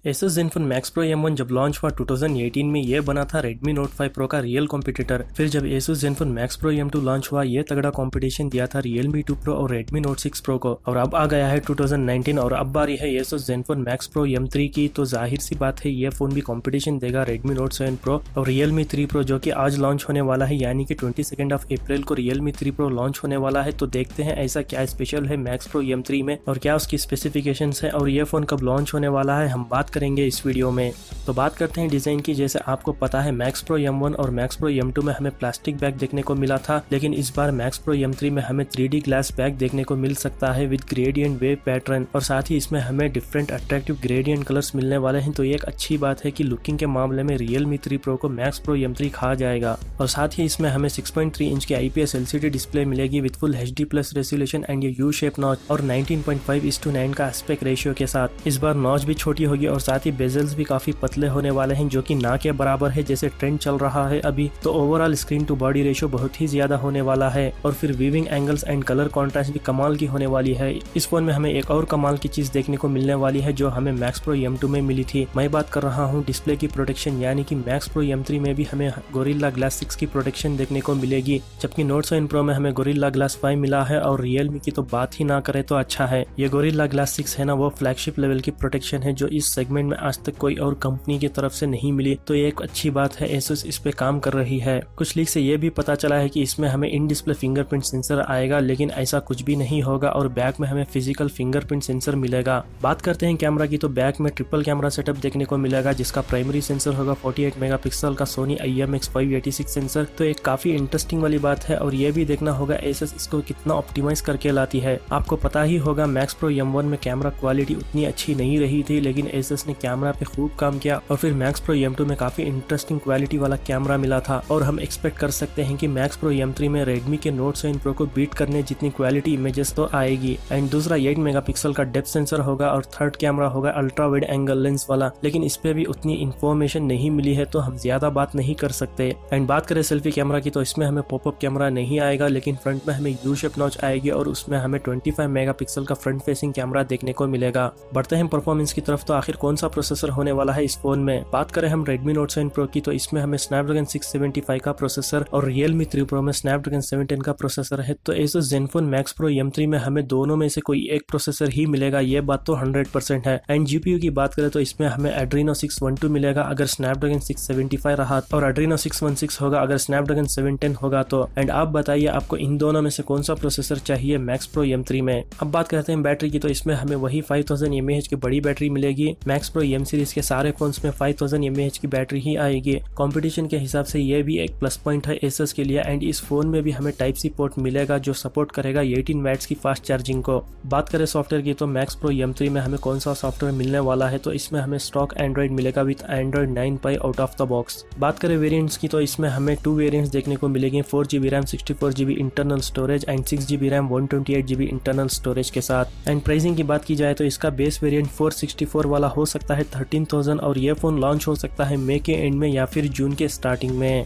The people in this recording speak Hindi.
Asus Zenfone Max Pro M1 जब लॉन्च हुआ 2018 में, ये बना था Redmi Note 5 Pro का रियल कॉम्पिटिटर। फिर जब Asus Zenfone Max Pro M2 launch हुआ, ये तगड़ा कंपटीशन दिया था realme 2 Pro और Redmi Note 6 Pro को। और अब आ गया है 2019 और अब बारी है Asus Zenfone Max Pro M3 की। तो जाहिर सी बात है ये फोन भी कंपटीशन देगा Redmi Note 7 Pro और realme 3 Pro जो कि आज लॉन्च होने वाला है, यानी कि 22 अप्रैल को realme 3 Pro लॉन्च होने वाला है। तो देखते हैं ऐसा क्या स्पेशल है Max Pro M3 में और क्या उसकी स्पेसिफिकेशंस है और ये फोन कब लॉन्च होने वाला है, हम बात करेंगे इस वीडियो में। तो बात करते हैं डिजाइन की। जैसे आपको पता है Max Pro M1 और Max Pro M2 में हमें प्लास्टिक बैक देखने को मिला था, लेकिन इस बार Max Pro M3 में हमें 3D ग्लास बैक देखने को मिल सकता है विद ग्रेडियंट वेव पैटर्न, और साथ ही इसमें हमें डिफरेंट अट्रैक्टिव ग्रेडियंट कलर्स मिलने वाले हैं। तो ये एक अच्छी बात है कि लुकिंग के मामले में realme 3 Pro को Max Pro M3 खा जाएगा। और साथ ही इसमें हमें 6.3 इंच की IPS LCD डिस्प्ले मिलेगी with full HD+ resolution and ये U शेप नॉच और 19.5:9 का एस्पेक्ट रेशियो के साथ। इस बार नॉच भी छोटी होगी और साथ ही बेजल्स भी काफी पतले होने वाले हैं, जो कि ना के बराबर है जैसे ट्रेंड चल रहा है अभी। तो overall screen to body ratio बहुत ही ज्यादा होने वाला है और फिर viewing angles and colour contrast भी कमाल की होने वाली है। इस फोन में हमें एक और कमाल की चीज देखने को मिलने वाली है जो हमें Max Pro M2 में मिली थी। मैं बात कर रहा हूँ डिस्प्ले की प्रोटेक्शन, यानी कि Max Pro M3 में भी हमें Gorilla Glass 6 की प्रोटेक्शन देखने को मिलेगी, जबकि Note 7 Pro में हमें Gorilla Glass 5 मिला है। और Realme की तो बात ही ना करे तो अच्छा है। ये Gorilla Glass 6 है ना, वो फ्लैगशिप लेवल की प्रोटेक्शन है जो इस सेगमेंट में आज तक कोई और कंपनी की तरफ से नहीं मिली। तो ये एक अच्छी बात है, Asus इस पे काम कर रही है। कुछ लीक से ये भी पता चला है कि इसमें हमें इन डिस्प्ले फिंगरप्रिंट सेंसर आएगा, लेकिन ऐसा कुछ भी नहीं होगा और बैक में हमें फिजिकल फिंगरप्रिंट सेंसर मिलेगा। बात करते हैं कैमरा की, तो बैक में ट्रिपल कैमरा सेटअप देखने को मिलेगा, जिसका प्राइमरी सेंसर होगा 48 मेगापिक्सल का Sony IMX586 सेंसर। तो एक काफी इंटरेस्टिंग वाली बात है और ये भी देखना होगा Asus इसको कितना ऑप्टिमाइज करके लाती है। आपको पता ही होगा Max Pro M1 में कैमरा क्वालिटी उतनी अच्छी नहीं रही थी, लेकिन Asus ने कैमरा पे खूब काम किया और फिर Max Pro M2 में काफी इंटरेस्टिंग क्वालिटी वाला कैमरा मिला था। और हम एक्सपेक्ट कर सकते हैं कि Max Pro M3 में Redmi के Note 7 Pro को बीट करने जितनी क्वालिटी इमेजेस तो आएगी। एंड दूसरा 8 मेगापिक्सल का डेप्थ सेंसर होगा और थर्ड कैमरा होगा अल्ट्रा वाइड एंगल लेंस वाला, लेकिन इस पे भी उतनी इन्फॉर्मेशन नहीं मिली है तो हम ज्यादा बात नहीं कर सकते। एंड बात करें सेल्फी कैमरा की, तो इसमें हमें पॉपअप कैमरा नहीं आएगा, लेकिन फ्रंट में हमें U शेप नॉच आएगी और उसमें हमें 25 मेगापिक्सल का फ्रंट फेसिंग कैमरा देखने को मिलेगा। बढ़ते हैं परफॉर्मेंस की तरफ, तो आखिर कौन सा प्रोसेसर होने वाला है इस फोन में। बात करें हम Redmi Note 7 Pro की, तो इसमें हमें Snapdragon 675 का प्रोसेसर और Realme 3 Pro में Snapdragon 710 का प्रोसेसर है। तो Asus Zenfone Max Pro M3 में हमें दोनों में से कोई एक प्रोसेसर ही मिलेगा, ये बात तो 100% है। एंड GPU की बात करें तो इसमें हमें Adreno 612 मिलेगा अगर Snapdragon 675 रहा, और Adreno 616 होगा अगर Snapdragon 710 होगा। तो एंड आप बताइए आपको इन दोनों में से कौन सा प्रोसेसर चाहिए Max Pro M3 में। अब बात करते हैं बैटरी की, तो इसमें हमें वही 5000 mAh की बड़ी बैटरी मिलेगी। Max Pro M सीरीज के सारे फोन्स में 5000 mAh की बैटरी ही आएगी। कंपटीशन के हिसाब से ये भी एक प्लस पॉइंट है Asus के लिए। एंड इस फोन में भी हमें Type-C पोर्ट मिलेगा जो सपोर्ट करेगा 18 वैट्स की फास्ट चार्जिंग को। बात करें सॉफ्टवेयर की, तो Max Pro M3 में हमें कौन सा सॉफ्टवेयर मिलने वाला है, तो इसमें हमें स्टॉक एंड्रॉइड मिलेगा with Android 9 Pie out of the box. बात करें वेरिएंट्स की, तो इसमें हमें 2 वेरिएंट्स देखने को मिलेंगे, 4GB RAM 64GB internal storage and 6GB RAM 128GB internal storage के साथ। एंड प्राइसिंग की बात की जाए तो इसका बेस वेरिएंट 464 वाला हो सकता है 13,000 और ये फोन लॉन्च हो सकता है मई के एंड में या फिर जून के स्टार्टिंग में।